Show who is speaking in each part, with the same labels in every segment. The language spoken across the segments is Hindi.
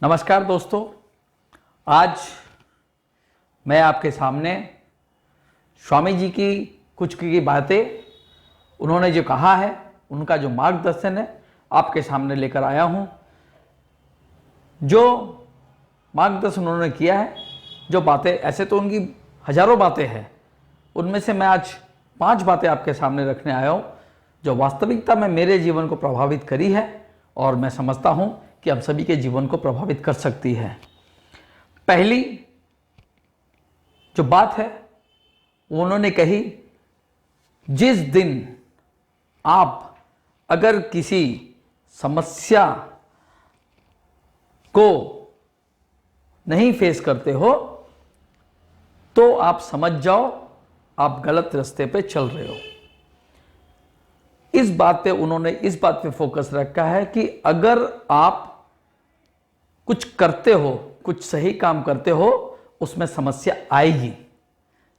Speaker 1: नमस्कार दोस्तों, आज मैं आपके सामने स्वामी जी की कुछ की बातें, उन्होंने जो कहा है, उनका जो मार्गदर्शन है आपके सामने लेकर आया हूँ। जो मार्गदर्शन उन्होंने किया है, जो बातें, ऐसे तो उनकी हजारों बातें हैं, उनमें से मैं आज 5 बातें आपके सामने रखने आया हूँ जो वास्तविकता में मेरे जीवन को प्रभावित करी है और मैं समझता हूँ कि हम सभी के जीवन को प्रभावित कर सकती है। पहली जो बात है वो उन्होंने कही, जिस दिन आप अगर किसी समस्या को नहीं फेस करते हो तो आप समझ जाओ आप गलत रास्ते पे चल रहे हो। उन्होंने इस बात पे फोकस रखा है कि अगर आप कुछ करते हो, कुछ सही काम करते हो, उसमें समस्या आएगी।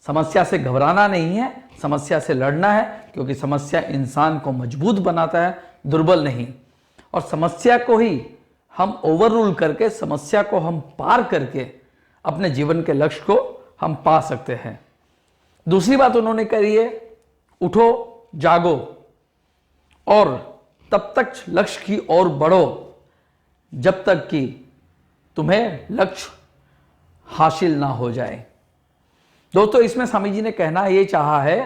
Speaker 1: समस्या से घबराना नहीं है, समस्या से लड़ना है, क्योंकि समस्या इंसान को मजबूत बनाता है, दुर्बल नहीं। और समस्या को ही हम ओवररूल करके, समस्या को हम पार करके अपने जीवन के लक्ष्य को हम पा सकते हैं। दूसरी बात उन्होंने कही है, उठो जागो और तब तक लक्ष्य की ओर बढ़ो जब तक कि तुम्हें लक्ष्य हासिल ना हो जाए। दोस्तों, इसमें स्वामी जी ने कहना ये चाहा है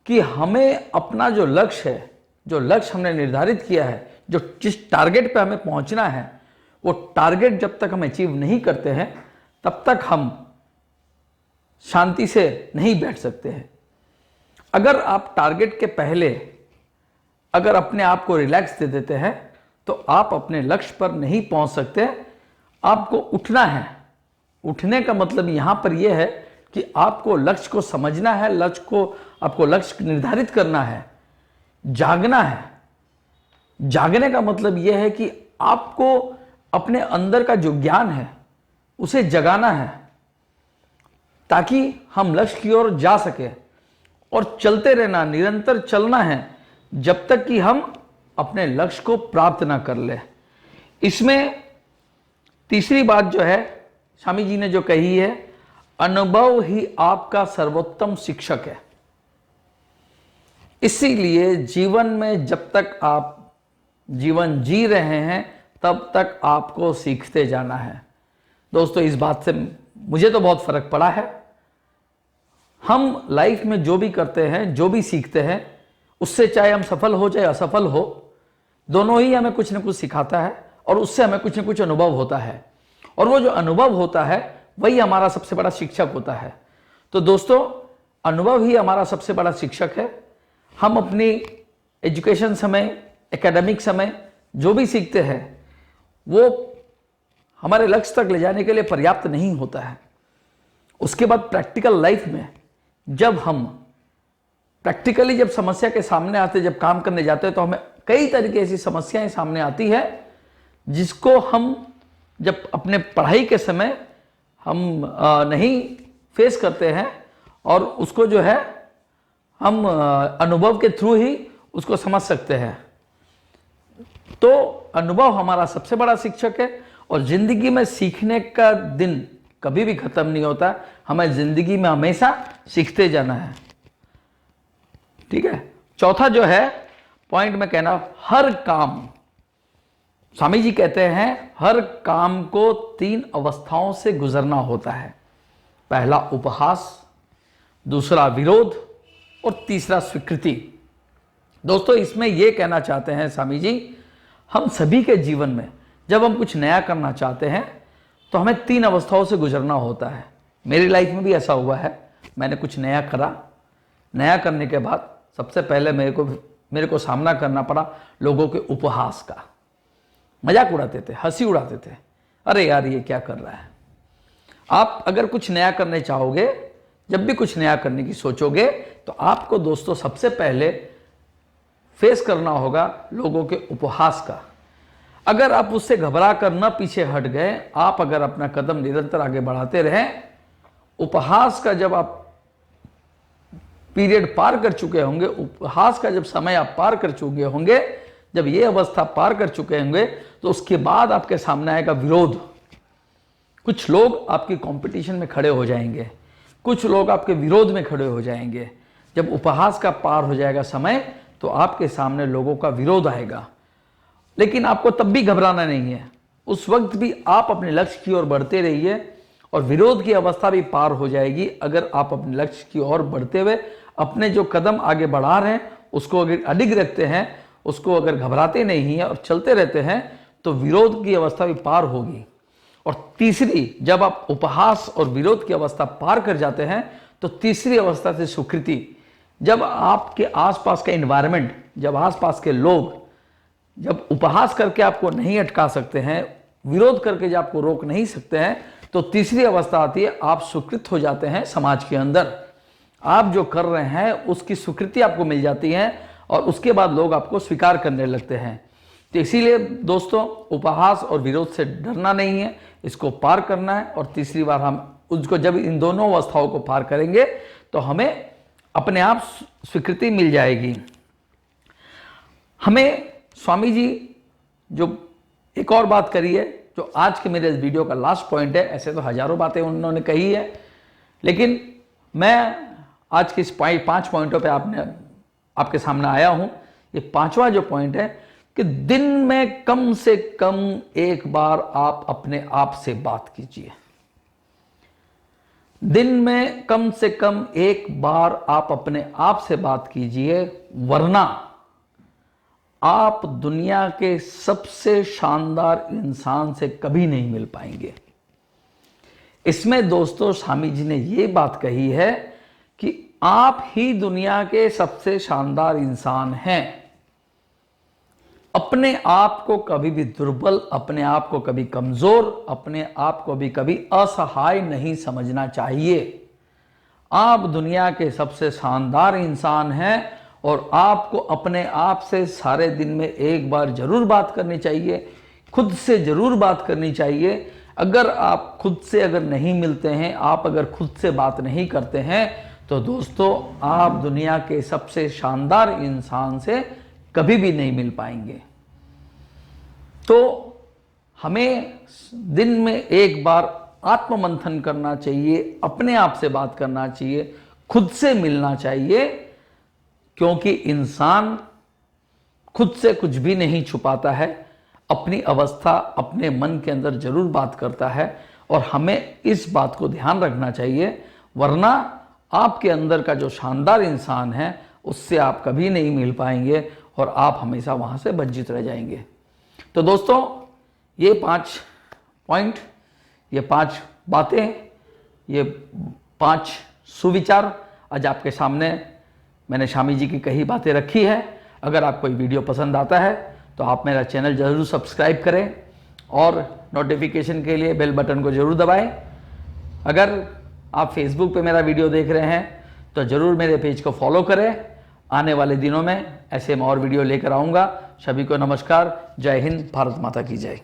Speaker 1: कि हमें अपना जो लक्ष्य है, जो लक्ष्य हमने निर्धारित किया है, जो जिस टारगेट पे हमें पहुंचना है, वो टारगेट जब तक हम अचीव नहीं करते हैं तब तक हम शांति से नहीं बैठ सकते हैं। अगर आप टारगेट के पहले अगर अपने आप को रिलैक्स दे देते हैं तो आप अपने लक्ष्य पर नहीं पहुंच सकते। आपको उठना है। उठने का मतलब यहां पर यह है कि आपको लक्ष्य को समझना है, आपको लक्ष्य निर्धारित करना है, जागना है। जागने का मतलब यह है कि आपको अपने अंदर का जो ज्ञान है उसे जगाना है ताकि हम लक्ष्य की ओर जा सके। और चलते रहना, निरंतर चलना है जब तक कि हम अपने लक्ष्य को प्राप्त ना कर ले। इसमें तीसरी बात जो है स्वामी जी ने जो कही है, अनुभव ही आपका सर्वोत्तम शिक्षक है। इसीलिए जीवन में जब तक आप जीवन जी रहे हैं तब तक आपको सीखते जाना है। दोस्तों, इस बात से मुझे तो बहुत फर्क पड़ा है। हम लाइफ में जो भी करते हैं, जो भी सीखते हैं, उससे चाहे हम सफल हो चाहे असफल हो, दोनों ही हमें कुछ न कुछ सिखाता है और उससे हमें कुछ न कुछ अनुभव होता है। और वो जो अनुभव होता है वही हमारा सबसे बड़ा शिक्षक होता है। तो दोस्तों, अनुभव ही हमारा सबसे बड़ा शिक्षक है। हम अपनी एजुकेशन समय, एकेडमिक समय जो भी सीखते हैं वो हमारे लक्ष्य तक ले जाने के लिए पर्याप्त नहीं होता है। उसके बाद प्रैक्टिकल लाइफ में जब हम प्रैक्टिकली जब समस्या के सामने आते, जब काम करने जाते हैं, तो हमें कई तरह की ऐसी समस्याएं सामने आती है जिसको हम जब अपने पढ़ाई के समय हम नहीं फेस करते हैं और उसको जो है हम अनुभव के थ्रू ही उसको समझ सकते हैं। तो अनुभव हमारा सबसे बड़ा शिक्षक है और जिंदगी में सीखने का दिन कभी भी खत्म नहीं होता। हमें जिंदगी में हमेशा सीखते जाना है। ठीक है। चौथा जो है पॉइंट में कहना, हर काम, स्वामी जी कहते हैं हर काम को 3 अवस्थाओं से गुजरना होता है। पहला उपहास, दूसरा विरोध और तीसरा स्वीकृति। दोस्तों, इसमें यह कहना चाहते हैं स्वामी जी, हम सभी के जीवन में जब हम कुछ नया करना चाहते हैं तो हमें 3 अवस्थाओं से गुजरना होता है। मेरी लाइफ में भी ऐसा हुआ है। मैंने कुछ नया करा, नया करने के बाद सबसे पहले मेरे को सामना करना पड़ा लोगों के उपहास का। मजाक उड़ाते थे, हंसी उड़ाते थे, अरे यार ये क्या कर रहा है। आप अगर कुछ नया करने चाहोगे, जब भी कुछ नया करने की सोचोगे, तो आपको दोस्तों सबसे पहले फेस करना होगा लोगों के उपहास का। अगर आप उससे घबरा कर न पीछे हट गए, आप अगर अपना कदम निरंतर आगे बढ़ाते रहें, उपहास का जब आप पीरियड पार कर चुके होंगे, उपहास का जब समय आप पार कर चुके होंगे, जब ये अवस्था पार कर चुके होंगे तो उसके बाद आपके सामने आएगा विरोध। कुछ लोग आपकी कंपटीशन में खड़े हो जाएंगे, कुछ लोग आपके विरोध में खड़े हो जाएंगे। जब उपहास का पार हो जाएगा समय तो आपके सामने लोगों का विरोध आएगा, लेकिन आपको तब भी घबराना नहीं है। उस वक्त भी आप अपने लक्ष्य की ओर बढ़ते रहिए और विरोध की अवस्था भी पार हो जाएगी अगर आप अपने लक्ष्य की ओर बढ़ते हुए अपने जो कदम आगे बढ़ा रहे हैं उसको अगर अडिग रखते हैं, उसको अगर घबराते नहीं हैं और चलते रहते हैं तो विरोध की अवस्था भी पार होगी। और तीसरी, जब आप उपहास और विरोध की अवस्था पार कर जाते हैं तो तीसरी अवस्था से सुकृति। जब आपके आसपास का एनवायरनमेंट, जब आसपास के लोग जब उपहास करके आपको नहीं अटका सकते हैं, विरोध करके जब आपको रोक नहीं सकते हैं, तो तीसरी अवस्था आती है, आप स्वीकृत हो जाते हैं समाज के अंदर। आप जो कर रहे हैं उसकी स्वीकृति आपको मिल जाती है और उसके बाद लोग आपको स्वीकार करने लगते हैं। तो इसीलिए दोस्तों, उपहास और विरोध से डरना नहीं है, इसको पार करना है। और तीसरी बार हम उसको जब इन दोनों अवस्थाओं को पार करेंगे तो हमें अपने आप स्वीकृति मिल जाएगी। हमें स्वामी जी जो एक और बात करी है, जो आज के मेरे इस वीडियो का लास्ट पॉइंट है, ऐसे तो हजारों बातें उन्होंने कही है, लेकिन मैं आज के इस 5 पॉइंटों पे आपके सामने आया हूं। ये 5वां जो पॉइंट है कि दिन में कम से कम एक बार आप अपने आप से बात कीजिए। दिन में कम से कम एक बार आप अपने आप से बात कीजिए, वरना आप दुनिया के सबसे शानदार इंसान से कभी नहीं मिल पाएंगे। इसमें दोस्तों स्वामी जी ने यह बात कही है कि आप ही दुनिया के सबसे शानदार इंसान हैं। अपने आप को कभी भी दुर्बल, अपने आप को कभी कमजोर, अपने आप को भी कभी असहाय नहीं समझना चाहिए। आप दुनिया के सबसे शानदार इंसान हैं और आपको अपने आप से सारे दिन में एक बार जरूर बात करनी चाहिए, खुद से जरूर बात करनी चाहिए। अगर आप खुद से अगर नहीं मिलते हैं, आप अगर खुद से बात नहीं करते हैं, तो दोस्तों आप दुनिया के सबसे शानदार इंसान से कभी भी नहीं मिल पाएंगे। तो हमें दिन में एक बार आत्ममंथन करना चाहिए, अपने आप से बात करना चाहिए, खुद से मिलना चाहिए, क्योंकि इंसान खुद से कुछ भी नहीं छुपाता है, अपनी अवस्था अपने मन के अंदर जरूर बात करता है। और हमें इस बात को ध्यान रखना चाहिए, वरना आपके अंदर का जो शानदार इंसान है उससे आप कभी नहीं मिल पाएंगे और आप हमेशा वहां से वंचित रह जाएंगे। तो दोस्तों, ये 5 पॉइंट, ये 5 बातें, ये 5 सुविचार आज आपके सामने मैंने स्वामी जी की कही बातें रखी है। अगर आपको ये वीडियो पसंद आता है तो आप मेरा चैनल जरूर सब्सक्राइब करें और नोटिफिकेशन के लिए बेल बटन को जरूर दबाएं। अगर आप फेसबुक पे मेरा वीडियो देख रहे हैं तो जरूर मेरे पेज को फॉलो करें। आने वाले दिनों में ऐसे मैं और वीडियो लेकर आऊँगा। सभी को नमस्कार, जय हिंद, भारत माता की जय।